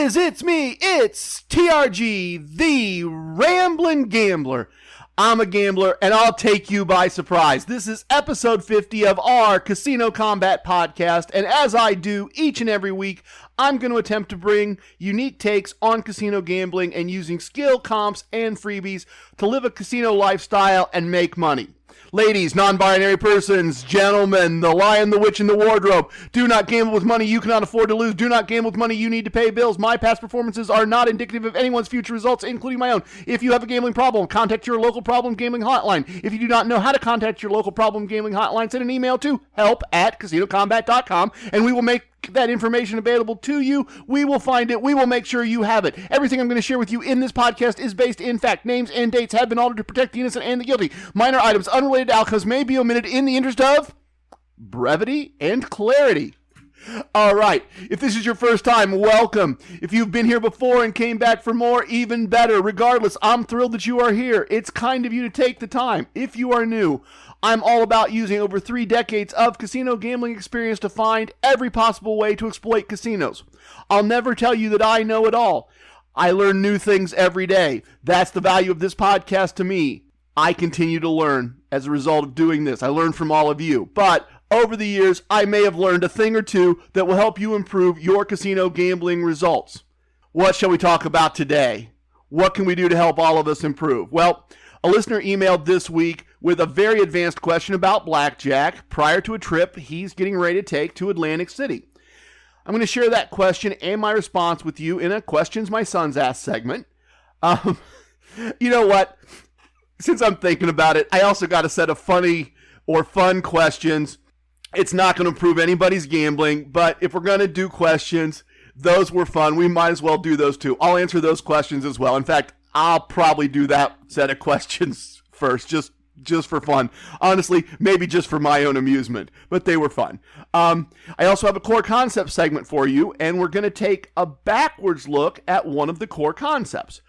is, it's me, it's TRG, the Ramblin Gambler. I'm a gambler, and I'll take you by surprise. This is episode 50 of our Casino Combat podcast, and as I do each and every week, I'm going to attempt to bring unique takes on casino gambling and using skill, comps, and freebies to live a casino lifestyle and make money. Ladies, non-binary persons, gentlemen, the lion, the witch, and the wardrobe, do not gamble with money you cannot afford to lose. Do not gamble with money you need to pay bills. My past performances are not indicative of anyone's future results, including my own. If you have a gambling problem, contact your local problem gambling hotline. If you do not know how to contact your local problem gambling hotline, send an email to help@casinocombat.com, and we will make that information available to you. We will find it. We will make sure you have it. Everything I'm going to share with you in this podcast is based in fact. Names and dates have been altered to protect the innocent and the guilty. Minor items unrelated to outcomes may be omitted in the interest of brevity and clarity. All right. If this is your first time, welcome. If you've been here before and came back for more, even better. Regardless, I'm thrilled that you are here. It's kind of you to take the time. If you are new, I'm all about using over 3 decades of casino gambling experience to find every possible way to exploit casinos. I'll never tell you that I know it all. I learn new things every day. That's the value of this podcast to me. I continue to learn as a result of doing this. I learn from all of you. But over the years, I may have learned a thing or two that will help you improve your casino gambling results. What shall we talk about today? What can we do to help all of us improve? Well, a listener emailed this week with a very advanced question about blackjack prior to a trip he's getting ready to take to Atlantic City. I'm going to share that question and my response with you in a Questions My Sons Ask segment. You know what? Since I'm thinking about it, I also got a set of funny or fun questions. It's not going to improve anybody's gambling, but if we're going to do questions, those were fun. We might as well do those too. I'll answer those questions as well. In fact, I'll probably do that set of questions first, just for fun. Honestly, maybe just for my own amusement, but they were fun. I also have a Core Koncepts segment for you, and we're going to take a backwards look at one of the core concepts.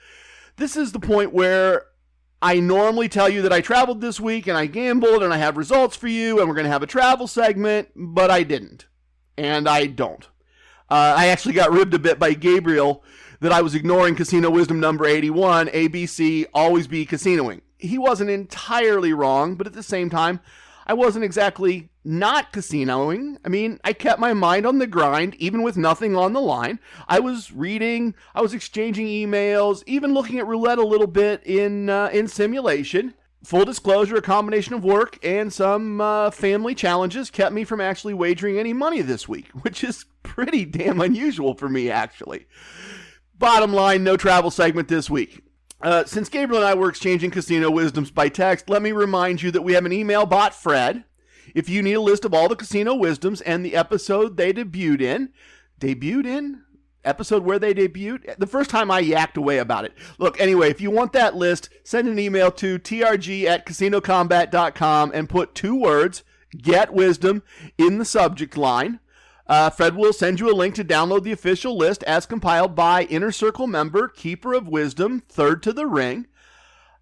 This is the point where I normally tell you that I traveled this week and I gambled and I have results for you and we're going to have a travel segment, but I didn't. And I don't. I actually got ribbed a bit by Gabriel that I was ignoring casino wisdom number 81, ABC, always be casinoing. He wasn't entirely wrong, but at the same time, I wasn't exactly not casinoing. I mean, I kept my mind on the grind, even with nothing on the line. I was reading, I was exchanging emails, even looking at roulette a little bit in simulation. Full disclosure, a combination of work and some family challenges kept me from actually wagering any money this week, which is pretty damn unusual for me, actually. Bottom line, no travel segment this week. Since Gabriel and I were exchanging casino wisdoms by text, let me remind you that we have an email bot, Fred. If you need a list of all the casino wisdoms and the episode they debuted in? Episode where they debuted? The first time I yacked away about it. Look, anyway, if you want that list, send an email to trg@casinocombat.com and put 2 words, get wisdom, in the subject line. Fred will send you a link to download the official list as compiled by Inner Circle member, Keeper of Wisdom, third to the ring.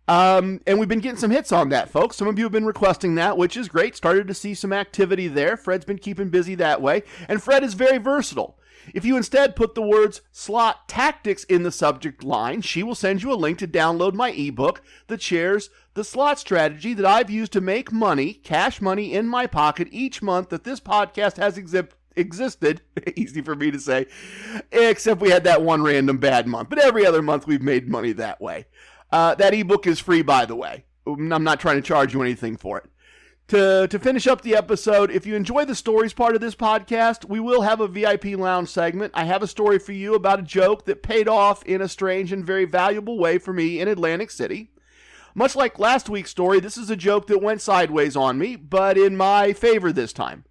And we've been getting some hits on that, folks. Some of you have been requesting that, which is great. Started to see some activity there. Fred's been keeping busy that way. And Fred is very versatile. If you instead put the words slot tactics in the subject line, she will send you a link to download my ebook that shares the slot strategy that I've used to make money, cash money in my pocket each month that this podcast has existed, easy for me to say, except we had that one random bad month. But every other month we've made money that way. That ebook is free, by the way. I'm not trying to charge you anything for it. To finish up the episode, if you enjoy the stories part of this podcast, we will have a VIP lounge segment. I have a story for you about a joke that paid off in a strange and very valuable way for me in Atlantic City. Much like last week's story, this is a joke that went sideways on me, but in my favor this time.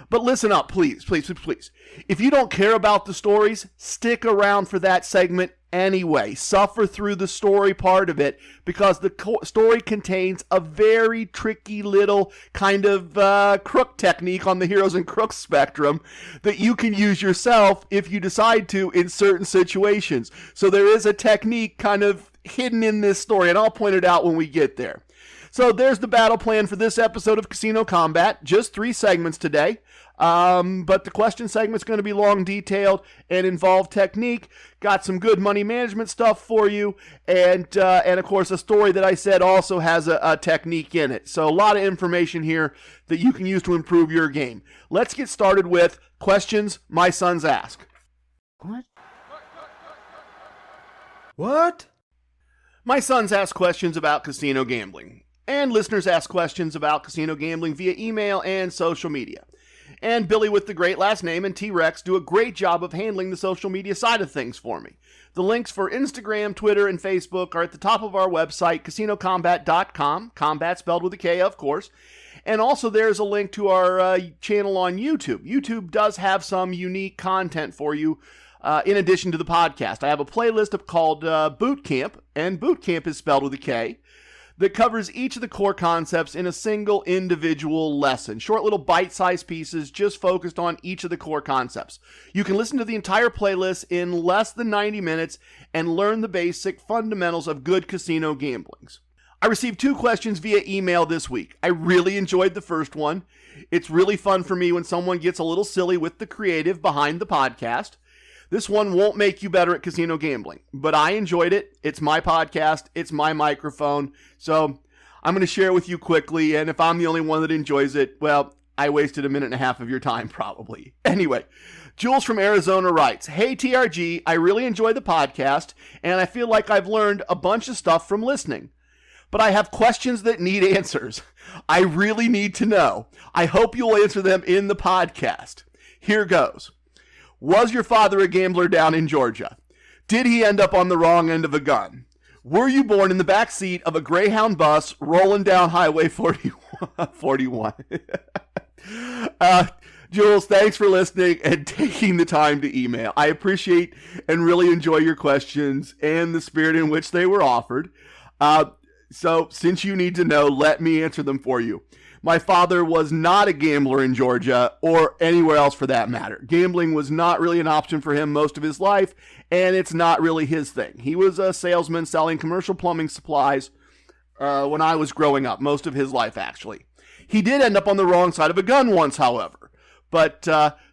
But listen up, please, please, please, please. If you don't care about the stories, stick around for that segment anyway. Suffer through the story part of it because the story contains a very tricky little kind of crook technique on the heroes and crooks spectrum that you can use yourself if you decide to in certain situations. So there is a technique kind of hidden in this story, and I'll point it out when we get there. So there's the battle plan for this episode of Casino Combat. Just 3 segments today. But the question segment's going to be long, detailed, and involve technique. Got some good money management stuff for you, and of course, a story that I said also has a technique in it. So a lot of information here that you can use to improve your game. Let's get started with questions my sons ask. What? My sons ask questions about casino gambling, and listeners ask questions about casino gambling via email and social media. And Billy with the great last name and T-Rex do a great job of handling the social media side of things for me. The links for Instagram, Twitter, and Facebook are at the top of our website, casinocombat.com, combat spelled with a K, of course. And also there's a link to our channel on YouTube. YouTube does have some unique content for you in addition to the podcast. I have a playlist called Boot Camp, and Boot Camp is spelled with a K, that covers each of the core concepts in a single individual lesson. Short little bite-sized pieces just focused on each of the core concepts. You can listen to the entire playlist in less than 90 minutes and learn the basic fundamentals of good casino gamblings. I received 2 questions via email this week. I really enjoyed the first one. It's really fun for me when someone gets a little silly with the creative behind the podcast. This one won't make you better at casino gambling, but I enjoyed it. It's my podcast. It's my microphone. So I'm going to share it with you quickly, and if I'm the only one that enjoys it, well, I wasted a minute and a half of your time probably. Anyway, Jules from Arizona writes, "Hey TRG, I really enjoy the podcast, and I feel like I've learned a bunch of stuff from listening. But I have questions that need answers. I really need to know. I hope you'll answer them in the podcast. Here goes. Was your father a gambler down in Georgia? Did he end up on the wrong end of a gun? Were you born in the back seat of a Greyhound bus rolling down Highway 41? Jules, thanks for listening and taking the time to email. I appreciate and really enjoy your questions and the spirit in which they were offered. So since you need to know, let me answer them for you. My father was not a gambler in Georgia or anywhere else for that matter. Gambling was not really an option for him most of his life, and it's not really his thing. He was a salesman selling commercial plumbing supplies when I was growing up, most of his life actually. He did end up on the wrong side of a gun once, however, but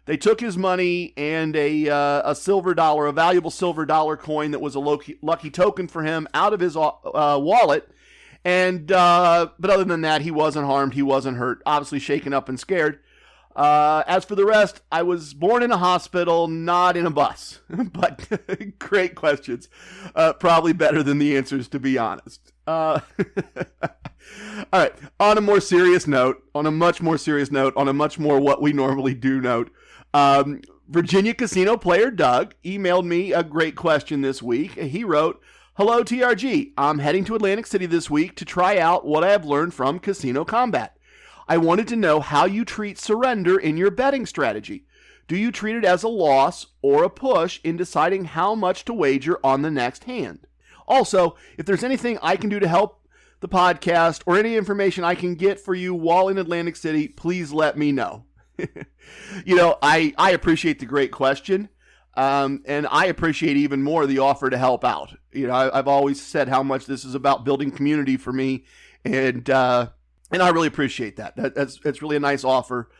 they took his money and a silver dollar, a valuable silver dollar coin that was a lucky token for him out of his wallet. And, but other than that, he wasn't harmed, he wasn't hurt, obviously shaken up and scared. As for the rest, I was born in a hospital, not in a bus. But great questions. Probably better than the answers, to be honest. All right, on a more serious note, on a much more what we normally do note, Virginia casino player Doug emailed me a great question this week. He wrote, "Hello, TRG. I'm heading to Atlantic City this week to try out what I have learned from Casino Combat. I wanted to know how you treat surrender in your betting strategy. Do you treat it as a loss or a push in deciding how much to wager on the next hand? Also, if there's anything I can do to help the podcast or any information I can get for you while in Atlantic City, please let me know." I appreciate the great question. And I appreciate even more the offer to help out. I've always said how much this is about building community for me, and I really appreciate that. It's really a nice offer.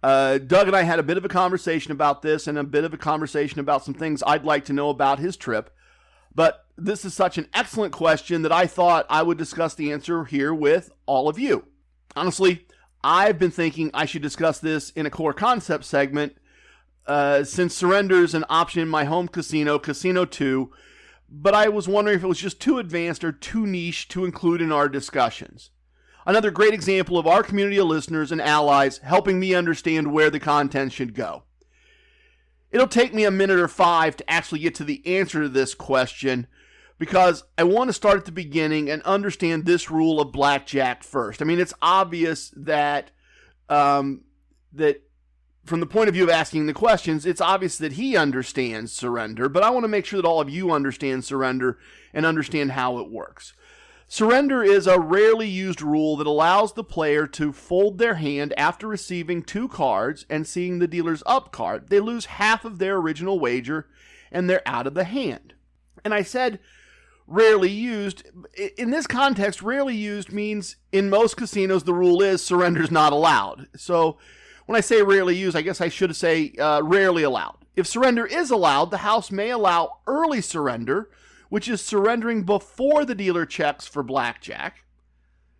Doug and I had a bit of a conversation about this, and a bit of a conversation about some things I'd like to know about his trip. But this is such an excellent question that I thought I would discuss the answer here with all of you. Honestly, I've been thinking I should discuss this in a core concept segment. Since surrender is an option in my home casino, Casino 2, but I was wondering if it was just too advanced or too niche to include in our discussions. Another great example of our community of listeners and allies helping me understand where the content should go. It'll take me a minute or 5 to actually get to the answer to this question, because I want to start at the beginning and understand this rule of blackjack first. I mean, it's obvious that from the point of view of asking the questions, it's obvious that he understands surrender, but I want to make sure that all of you understand surrender and understand how it works. Surrender is a rarely used rule that allows the player to fold their hand after receiving 2 cards and seeing the dealer's up card. They lose half of their original wager and they're out of the hand. And I said rarely used. In this context, rarely used means in most casinos the rule is surrender's not allowed. So When I say rarely used, I guess I should say rarely allowed. If surrender is allowed, the house may allow early surrender, which is surrendering before the dealer checks for blackjack.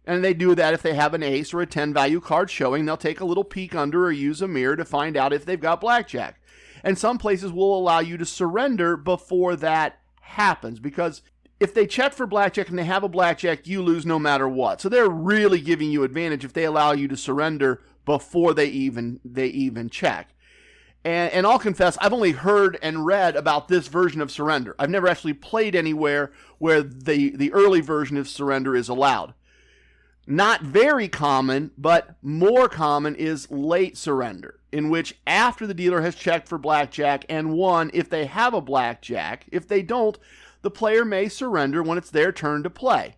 And they do that if they have an ace or a 10 value card showing. They'll take a little peek under or use a mirror to find out if they've got blackjack. And some places will allow you to surrender before that happens, because if they check for blackjack and they have a blackjack, you lose no matter what. So they're really giving you advantage if they allow you to surrender before they even check. And I'll confess, I've only heard and read about this version of surrender. I've never actually played anywhere where the early version of surrender is allowed. Not very common, but more common is late surrender, in which after the dealer has checked for blackjack and won if they have a blackjack. If they don't, the player may surrender when it's their turn to play.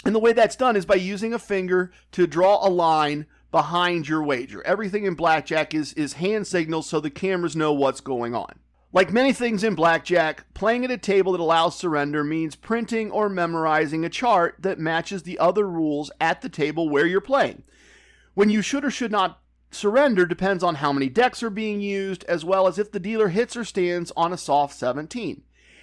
And the way that's done is by using a finger to draw a line behind your wager. Everything in blackjack is hand signals so the cameras know what's going on. Like many things in blackjack, playing at a table that allows surrender means printing or memorizing a chart that matches the other rules at the table where you're playing. When you should or should not surrender depends on how many decks are being used, as well as if the dealer hits or stands on a soft 17.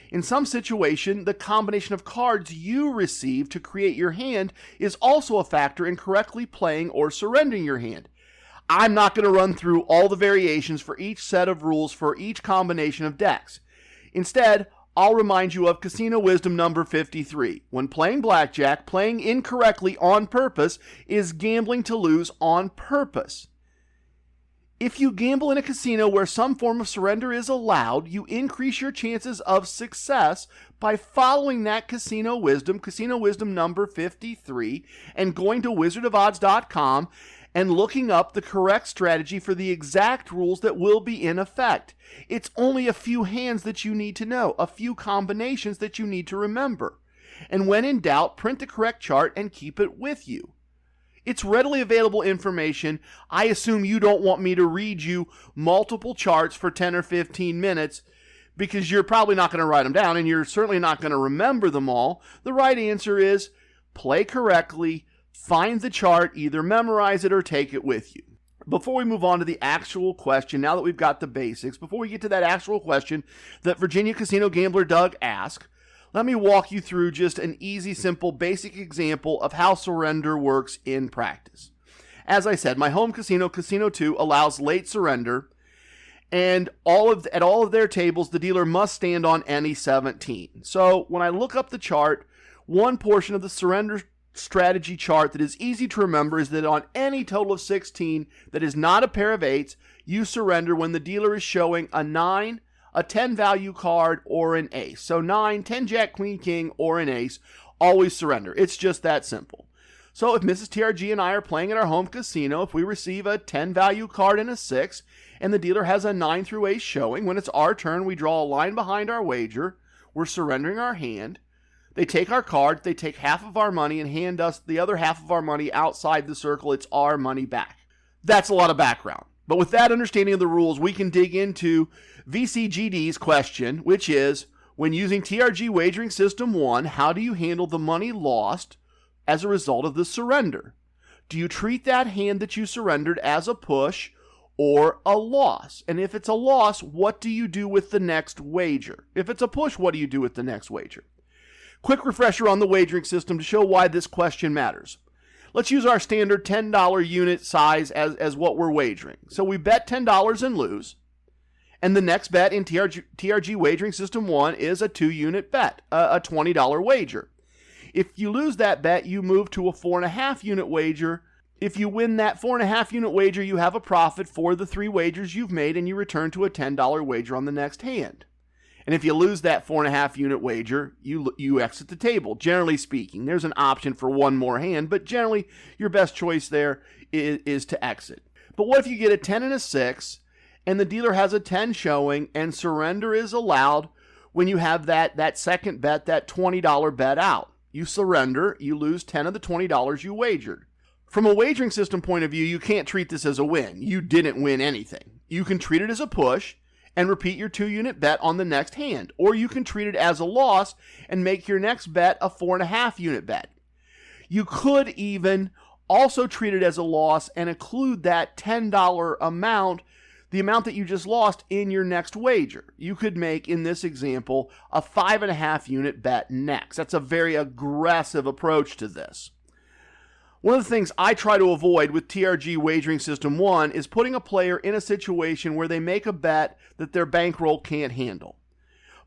In some situation, the combination of cards you receive to create your hand is also a factor in correctly playing or surrendering your hand. I'm not going to run through all the variations for each set of rules for each combination of decks. Instead, I'll remind you of Casino Wisdom number 53. When playing blackjack, playing incorrectly on purpose is gambling to lose on purpose. If you gamble in a casino where some form of surrender is allowed, you increase your chances of success by following that Casino Wisdom number 53, and going to wizardofodds.com and looking up the correct strategy for the exact rules that will be in effect. It's only a few hands that you need to know, a few combinations that you need to remember. And when in doubt, print the correct chart and keep it with you. It's readily available information. I assume you don't want me to read you multiple charts for 10 or 15 minutes because you're probably not going to write them down and you're certainly not going to remember them all. The right answer is play correctly, find the chart, either memorize it or take it with you. Before we move on to the actual question, now that we've got the basics, before we get to that actual question that Virginia Casino Gambler Doug asked, let me walk you through just an easy, simple, basic example of how surrender works in practice. As I said, my home casino, Casino 2, allows late surrender, and at all of their tables, the dealer must stand on any 17. So when I look up the chart, one portion of the surrender strategy chart that is easy to remember is that on any total of 16 that is not a pair of 8s, you surrender when the dealer is showing a 9, a 10 value card, or an ace. So 9, 10, jack, queen, king, or an ace, always surrender. It's just that simple. So if Mrs. TRG and I are playing at our home casino, if we receive a 10 value card and a 6, and the dealer has a 9 through ace showing, when it's our turn, we draw a line behind our wager, we're surrendering our hand. They take our card, they take half of our money and hand us the other half of our money outside the circle. It's our money back. That's a lot of background. But with that understanding of the rules, we can dig into VCGD's question, which is, when using TRG Wagering System 1, how do you handle the money lost as a result of the surrender? Do you treat that hand that you surrendered as a push or a loss? And if it's a loss, what do you do with the next wager? If it's a push, what do you do with the next wager? Quick refresher on the wagering system to show why this question matters. Let's use our standard $10 unit size as what we're wagering. So we bet $10 and lose. And the next bet in TRG Wagering System 1 is a 2-unit bet, a $20 wager. If you lose that bet, you move to a 4.5 unit wager. If you win that 4.5 unit wager, you have a profit for the 3 wagers you've made, and you return to a $10 wager on the next hand. And if you lose that 4.5 unit wager, you exit the table. Generally speaking, there's an option for one more hand, but generally your best choice there is to exit. But what if you get a 10 and a 6, and the dealer has a 10 showing, and surrender is allowed when you have that second bet, that $20 bet out? You surrender, you lose 10 of the $20 you wagered. From a wagering system point of view, you can't treat this as a win. You didn't win anything. You can treat it as a push and repeat your 2-unit bet on the next hand. Or you can treat it as a loss and make your next bet a 4.5 unit bet. You could even also treat it as a loss and include that $10 amount, the amount that you just lost, in your next wager. You could make, in this example, a 5.5 unit bet next. That's a very aggressive approach to this. One of the things I try to avoid with TRG Wagering System 1 is putting a player in a situation where they make a bet that their bankroll can't handle.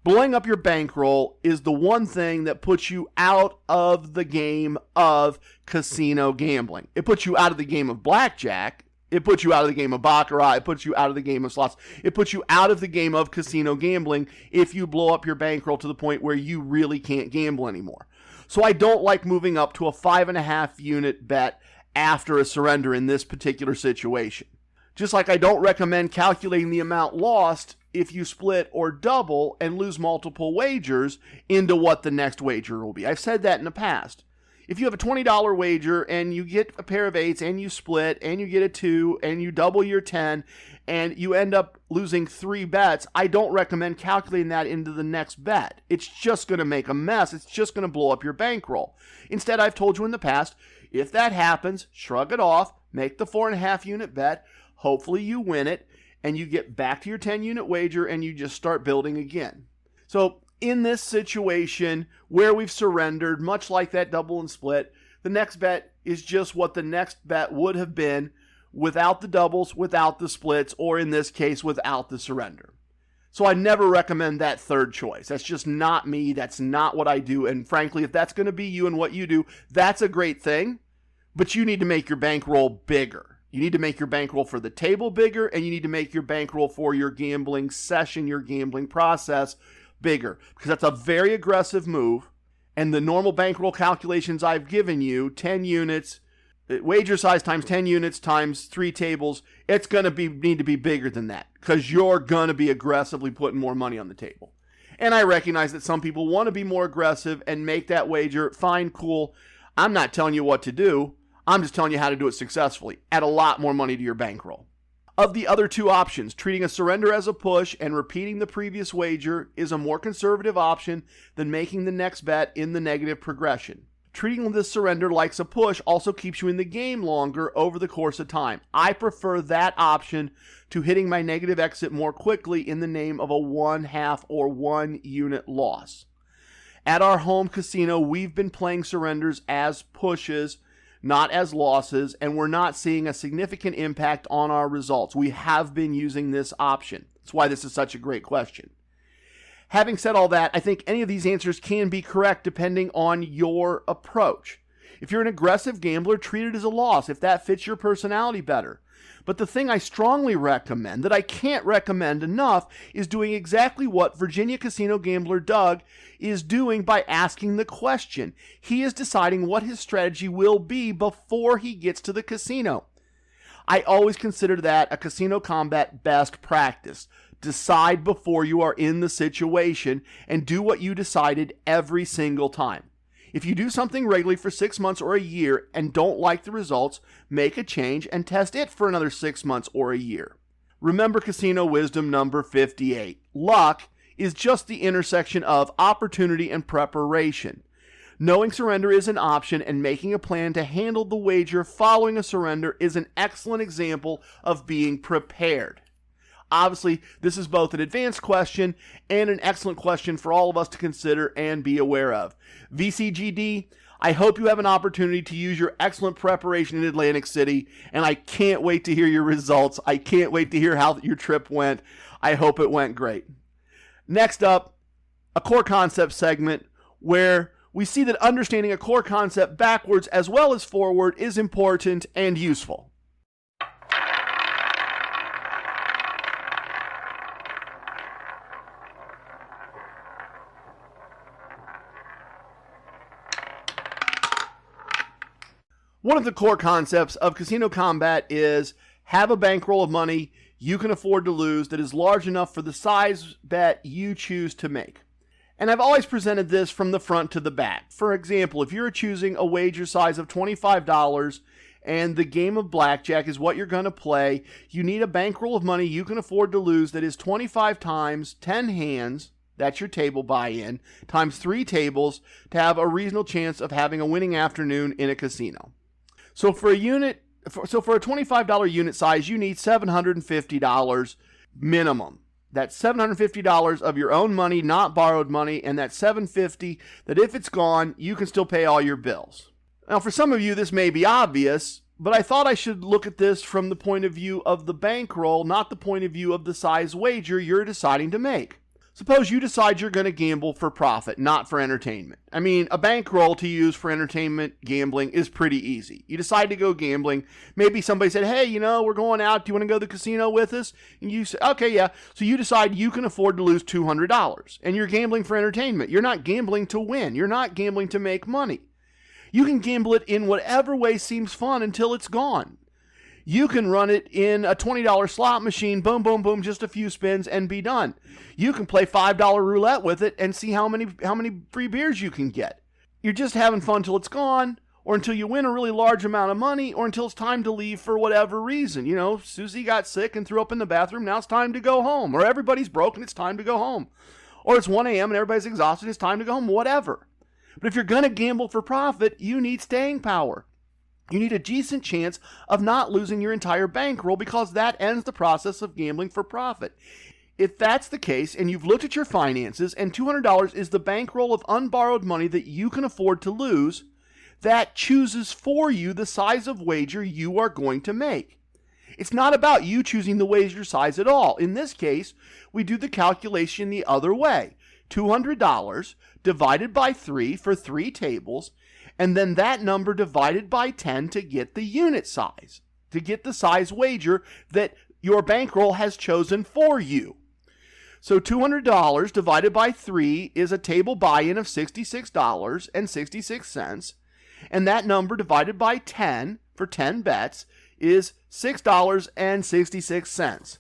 Blowing up your bankroll is the one thing that puts you out of the game of casino gambling. It puts you out of the game of blackjack. It puts you out of the game of baccarat. It puts you out of the game of slots. It puts you out of the game of casino gambling if you blow up your bankroll to the point where you really can't gamble anymore. So I don't like moving up to a 5.5 unit bet after a surrender in this particular situation. Just like I don't recommend calculating the amount lost if you split or double and lose multiple wagers into what the next wager will be. I've said that in the past. If you have a $20 wager and you get a pair of 8s and you split and you get a 2 and you double your 10 and you end up losing 3 bets, I don't recommend calculating that into the next bet. It's just going to make a mess. It's just going to blow up your bankroll. Instead, I've told you in the past, if that happens, shrug it off, make the 4.5 unit bet, hopefully you win it, and you get back to your 10 unit wager and you just start building again. So in this situation where we've surrendered, much like that double and split, the next bet is just what the next bet would have been without the doubles, without the splits, or in this case, without the surrender. So I never recommend that third choice. That's just not me. That's not what I do. And frankly, if that's going to be you and what you do, that's a great thing, but you need to make your bankroll bigger. You need to make your bankroll for the table bigger, and you need to make your bankroll for your gambling session, your gambling process bigger, because that's a very aggressive move. And the normal bankroll calculations I've given you, 10 units, wager size times 10 units times 3 tables, it's going to need to be bigger than that, because you're going to be aggressively putting more money on the table. And I recognize that some people want to be more aggressive and make that wager. Fine, cool. I'm not telling you what to do. I'm just telling you how to do it successfully. Add a lot more money to your bankroll. Of the other two options, treating a surrender as a push and repeating the previous wager is a more conservative option than making the next bet in the negative progression. Treating this surrender like a push also keeps you in the game longer over the course of time. I prefer that option to hitting my negative exit more quickly in the name of a 1/2 or 1 unit loss. At our home casino, we've been playing surrenders as pushes, not as losses, and we're not seeing a significant impact on our results. We have been using this option. That's why this is such a great question. Having said all that, I think any of these answers can be correct depending on your approach. If you're an aggressive gambler, treat it as a loss if that fits your personality better. But the thing I strongly recommend, that I can't recommend enough, is doing exactly what Virginia casino gambler Doug is doing by asking the question. He is deciding what his strategy will be before he gets to the casino. I always consider that a casino combat best practice. Decide before you are in the situation and do what you decided every single time. If you do something regularly for 6 months or a year and don't like the results, make a change and test it for another 6 months or a year. Remember casino wisdom number 58. Luck is just the intersection of opportunity and preparation. Knowing surrender is an option and making a plan to handle the wager following a surrender is an excellent example of being prepared. Obviously, this is both an advanced question and an excellent question for all of us to consider and be aware of. VCGD, I hope you have an opportunity to use your excellent preparation in Atlantic City, and I can't wait to hear your results. I can't wait to hear how your trip went. I hope it went great. Next up, a core concept segment where we see that understanding a core concept backwards as well as forward is important and useful. One of the core concepts of casino combat is have a bankroll of money you can afford to lose that is large enough for the size bet you choose to make. And I've always presented this from the front to the back. For example, if you're choosing a wager size of $25 and the game of blackjack is what you're going to play, you need a bankroll of money you can afford to lose that is 25 times 10 hands, that's your table buy-in, times 3 tables to have a reasonable chance of having a winning afternoon in a casino. So for a $25 unit size, you need $750 minimum. That's $750 of your own money, not borrowed money, and that's $750 that if it's gone, you can still pay all your bills. Now, for some of you, this may be obvious, but I thought I should look at this from the point of view of the bankroll, not the point of view of the size wager you're deciding to make. Suppose you decide you're going to gamble for profit, not for entertainment. I mean, a bankroll to use for entertainment gambling is pretty easy. You decide to go gambling. Maybe somebody said, hey, we're going out. Do you want to go to the casino with us? And you say, okay, yeah. So you decide you can afford to lose $200. And you're gambling for entertainment. You're not gambling to win. You're not gambling to make money. You can gamble it in whatever way seems fun until it's gone. You can run it in a $20 slot machine, boom, boom, boom, just a few spins and be done. You can play $5 roulette with it and see how many free beers you can get. You're just having fun till it's gone, or until you win a really large amount of money, or until it's time to leave for whatever reason. Susie got sick and threw up in the bathroom, now it's time to go home. Or everybody's broken, it's time to go home. Or it's 1 a.m. and everybody's exhausted, it's time to go home, whatever. But if you're going to gamble for profit, you need staying power. You need a decent chance of not losing your entire bankroll because that ends the process of gambling for profit. If that's the case and you've looked at your finances and $200 is the bankroll of unborrowed money that you can afford to lose, that chooses for you the size of wager you are going to make. It's not about you choosing the wager size at all. In this case, we do the calculation the other way. $200 divided by 3 for 3 tables, and then that number divided by 10 to get the unit size, to get the size wager that your bankroll has chosen for you. So $200 divided by 3 is a table buy-in of $66.66, and that number divided by 10 for 10 bets is $6.66.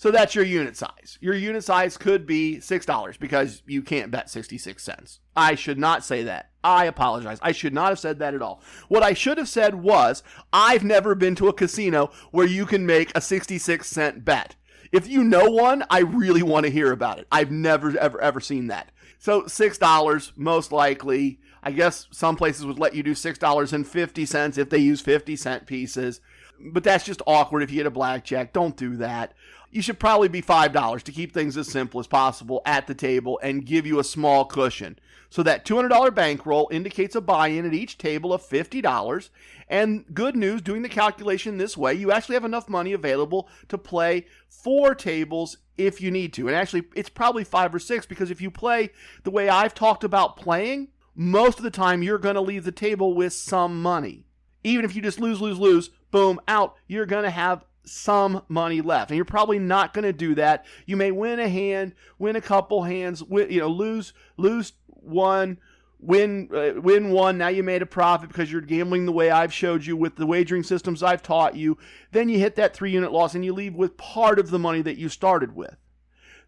So that's your unit size. Your unit size could be $6 because you can't bet 66 cents. I should not say that. I apologize. I should not have said that at all. What I should have said was, I've never been to a casino where you can make a 66-cent bet. If you know one, I really want to hear about it. I've never, ever seen that. So $6, most likely. I guess some places would let you do $6.50 if they use 50-cent pieces. But that's just awkward if you get a blackjack. Don't do that. You should probably be $5 to keep things as simple as possible at the table and give you a small cushion. So that $200 bankroll indicates a buy-in at each table of $50. And good news, doing the calculation this way, you actually have enough money available to play 4 tables if you need to. And actually, it's probably 5 or 6 because if you play the way I've talked about playing, most of the time you're going to leave the table with some money. Even if you just lose, boom, out, you're going to have some money left. And you're probably not going to do that. You may win a hand, win a couple hands, lose one, win one. Now you made a profit because you're gambling the way I've showed you with the wagering systems I've taught you. Then you hit that 3-unit loss and you leave with part of the money that you started with.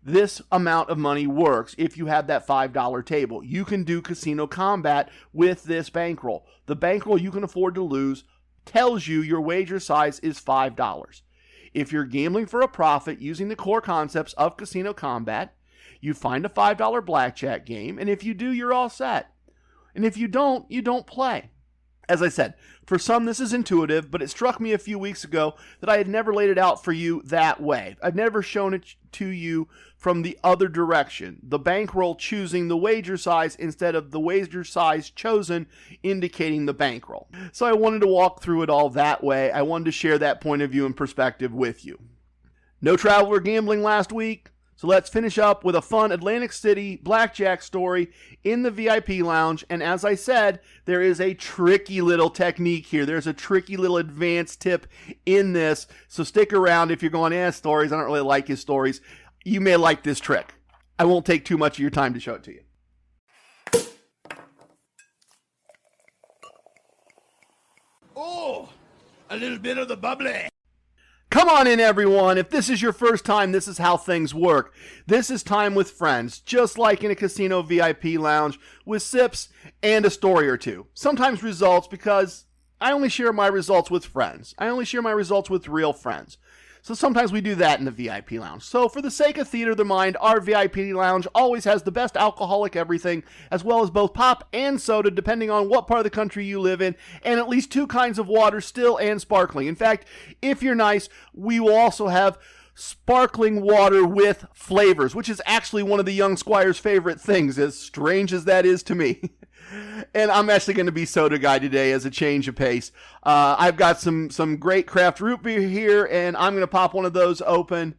This amount of money works if you have that $5 table. You can do casino combat with this bankroll. The bankroll you can afford to lose tells you your wager size is $5. If you're gambling for a profit using the core concepts of casino combat, you find a $5 blackjack game, and if you do, you're all set. And if you don't, you don't play. As I said, for some this is intuitive, but it struck me a few weeks ago that I had never laid it out for you that way. I've never shown it to you from the other direction. The bankroll choosing the wager size instead of the wager size chosen indicating the bankroll. So I wanted to walk through it all that way. I wanted to share that point of view and perspective with you. No travel or gambling last week. So let's finish up with a fun Atlantic City blackjack story in the VIP lounge. And as I said, there is a tricky little technique here. There's a tricky little advanced tip in this. So stick around if you're going, stories. I don't really like his stories. You may like this trick. I won't take too much of your time to show it to you. Oh, a little bit of the bubbly. Come on in, everyone. If this is your first time, this is how things work. This is time with friends, just like in a casino VIP lounge, with sips and a story or two. Sometimes results because I only share my results with friends. I only share my results with real friends. So sometimes we do that in the VIP lounge. So for the sake of theater of the mind, our VIP lounge always has the best alcoholic everything, as well as both pop and soda, depending on what part of the country you live in, and at least 2 kinds of water, still and sparkling. In fact, if you're nice, we will also have sparkling water with flavors, which is actually one of the young squire's favorite things, as strange as that is to me. And I'm actually going to be soda guy today as a change of pace. I've got some great craft root beer here, and I'm going to pop one of those open.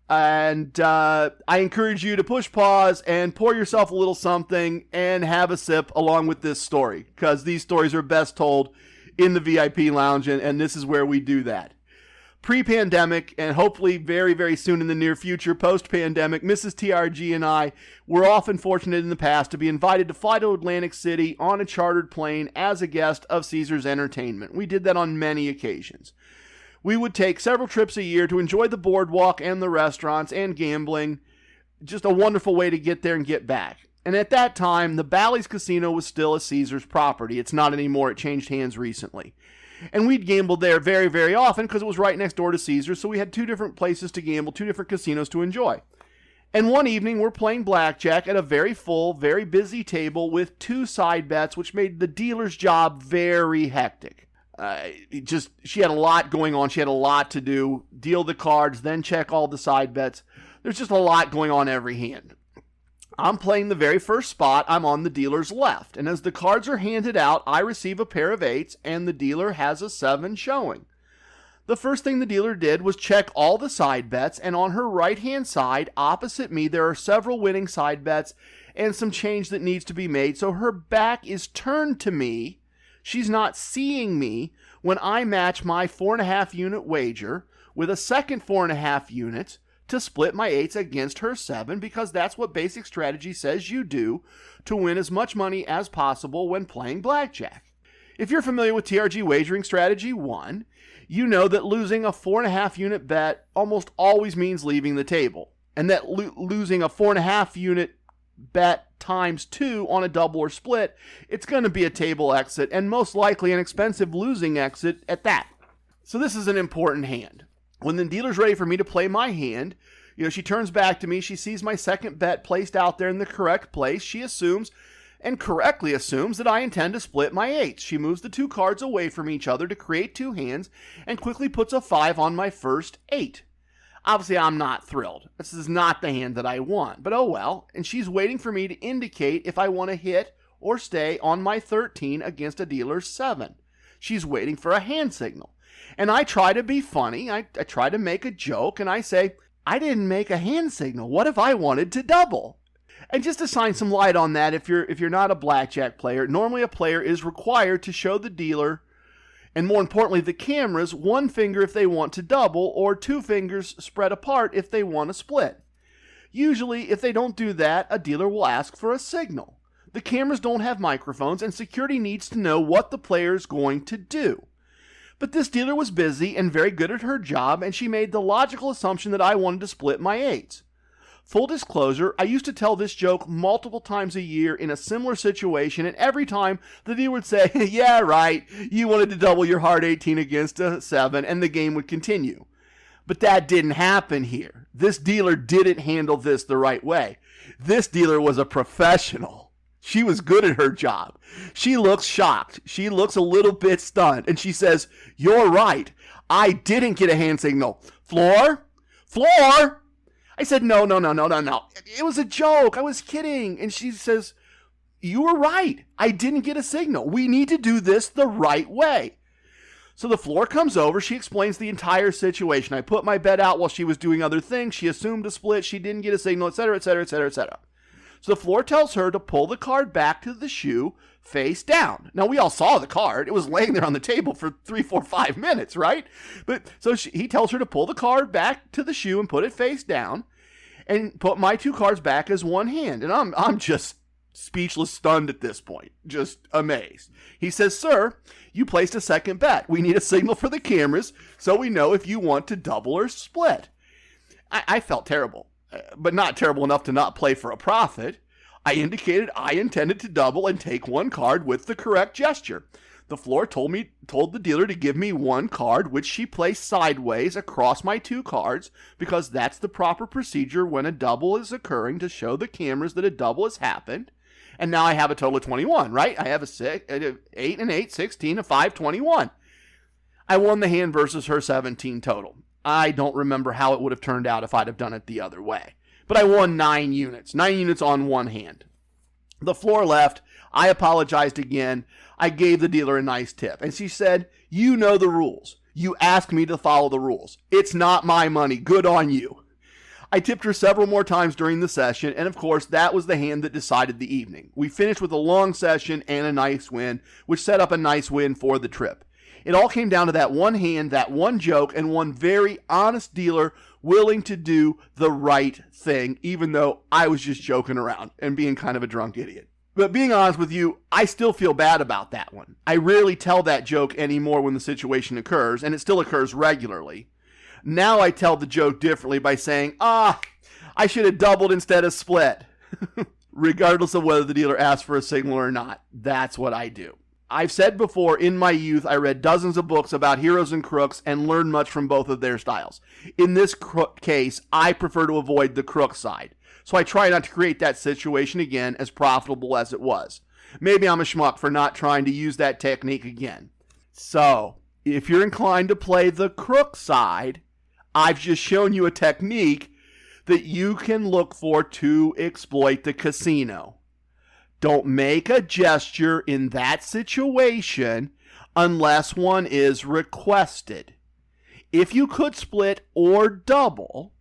And I encourage you to push pause and pour yourself a little something and have a sip along with this story, because these stories are best told in the VIP lounge, and this is where we do that. Pre-pandemic, and hopefully very, very soon in the near future, post-pandemic, Mrs. TRG and I were often fortunate in the past to be invited to fly to Atlantic City on a chartered plane as a guest of Caesars Entertainment. We did that on many occasions. We would take several trips a year to enjoy the boardwalk and the restaurants and gambling. Just a wonderful way to get there and get back. And at that time, the Bally's Casino was still a Caesars property. It's not anymore. It changed hands recently. And we'd gambled there very, very often because it was right next door to Caesars, so we had 2 different places to gamble, 2 different casinos to enjoy. And one evening, we're playing blackjack at a very full, very busy table with 2 side bets, which made the dealer's job very hectic. She had a lot going on. She had a lot to do. Deal the cards, then check all the side bets. There's just a lot going on every hand. I'm playing the very first spot. I'm on the dealer's left. And as the cards are handed out, I receive a pair of 8s, and the dealer has a 7 showing. The first thing the dealer did was check all the side bets, and on her right-hand side, opposite me, there are several winning side bets and some change that needs to be made. So her back is turned to me. She's not seeing me when I match my 4.5 unit wager with a second 4.5 units to split my 8s against her 7, because that's what basic strategy says you do to win as much money as possible when playing blackjack. If you're familiar with TRG wagering strategy 1, you know that losing a 4.5 unit bet almost always means leaving the table, and that losing a 4.5 unit bet times 2 on a double or split, it's going to be a table exit, and most likely an expensive losing exit at that. So this is an important hand. When the dealer's ready for me to play my hand, she turns back to me. She sees my second bet placed out there in the correct place. She assumes, and correctly assumes, that I intend to split my 8s. She moves the 2 cards away from each other to create 2 hands and quickly puts a 5 on my first 8. Obviously, I'm not thrilled. This is not the hand that I want, but oh well. And she's waiting for me to indicate if I want to hit or stay on my 13 against a dealer's 7. She's waiting for a hand signal. And I try to be funny. I try to make a joke, and I say, I didn't make a hand signal. What if I wanted to double? And just to shine some light on that, if you're not a blackjack player, normally a player is required to show the dealer, and more importantly the cameras, 1 finger if they want to double, or 2 fingers spread apart if they want to split. Usually, if they don't do that, a dealer will ask for a signal. The cameras don't have microphones, and security needs to know what the player is going to do. But this dealer was busy and very good at her job, and she made the logical assumption that I wanted to split my 8s. Full disclosure, I used to tell this joke multiple times a year in a similar situation, and every time the dealer would say, yeah, right, you wanted to double your hard 18 against a 7, and the game would continue. But that didn't happen here. This dealer didn't handle this the right way. This dealer was a professional. She was good at her job. She looks shocked. She looks a little bit stunned. And she says, you're right. I didn't get a hand signal. Floor? Floor? I said, no. It was a joke. I was kidding. And she says, you were right. I didn't get a signal. We need to do this the right way. So the floor comes over. She explains the entire situation. I put my bet out while she was doing other things. She assumed a split. She didn't get a signal, etc., etc., etc., etc. So the floor tells her to pull the card back to the shoe face down. Now, we all saw the card. It was laying there on the table for 3, 4, 5 minutes, right? But so he tells her to pull the card back to the shoe and put it face down and put my 2 cards back as 1 hand. And I'm just speechless, stunned at this point, just amazed. He says, sir, you placed a second bet. We need a signal for the cameras so we know if you want to double or split. I felt terrible. But not terrible enough to not play for a profit. I indicated I intended to double and take 1 card with the correct gesture. The floor told the dealer to give me one card, which she placed sideways across my two cards, because that's the proper procedure when a double is occurring, to show the cameras that a double has happened. And now I have a total of 21, right? I have an 8 and 8, 16, a 5, 21. I won the hand versus her 17 total. I don't remember how it would have turned out if I'd have done it the other way. But I won 9 units on one hand. The floor left. I apologized again. I gave the dealer a nice tip. And she said, "You know the rules. You asked me to follow the rules. It's not my money. Good on you." I tipped her several more times during the session, and of course, that was the hand that decided the evening. We finished with a long session and a nice win, which set up a nice win for the trip. It all came down to that one hand, that one joke, and one very honest dealer willing to do the right thing, even though I was just joking around and being kind of a drunk idiot. But being honest with you, I still feel bad about that one. I rarely tell that joke anymore when the situation occurs, and it still occurs regularly. Now I tell the joke differently by saying, I should have doubled instead of split. Regardless of whether the dealer asks for a signal or not, that's what I do. I've said before, in my youth, I read dozens of books about heroes and crooks and learned much from both of their styles. In this case, I prefer to avoid the crook side. So I try not to create that situation again, as profitable as it was. Maybe I'm a schmuck for not trying to use that technique again. So, if you're inclined to play the crook side, I've just shown you a technique that you can look for to exploit the casino. Don't make a gesture in that situation unless one is requested. If you could split or double,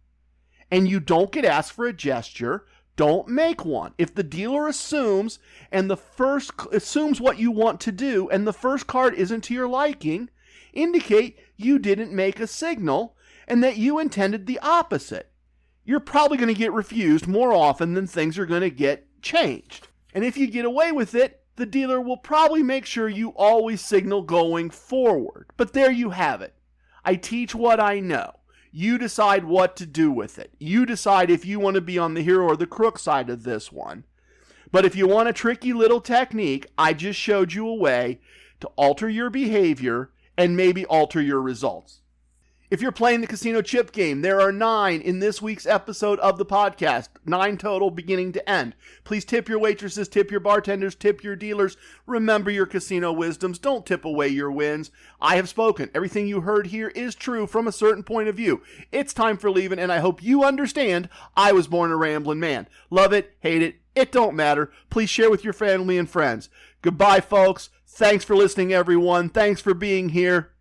and you don't get asked for a gesture, don't make one. If the dealer assumes what you want to do, and the first card isn't to your liking, indicate you didn't make a signal and that you intended the opposite. You're probably going to get refused more often than things are going to get changed. And if you get away with it, the dealer will probably make sure you always signal going forward. But there you have it. I teach what I know. You decide what to do with it. You decide if you want to be on the hero or the crook side of this one. But if you want a tricky little technique, I just showed you a way to alter your behavior and maybe alter your results. If you're playing the casino chip game, there are 9 in this week's episode of the podcast. 9 total, beginning to end. Please tip your waitresses, tip your bartenders, tip your dealers. Remember your casino wisdoms. Don't tip away your wins. I have spoken. Everything you heard here is true from a certain point of view. It's time for leaving, and I hope you understand I was born a rambling man. Love it, hate it, it don't matter. Please share with your family and friends. Goodbye, folks. Thanks for listening, everyone. Thanks for being here.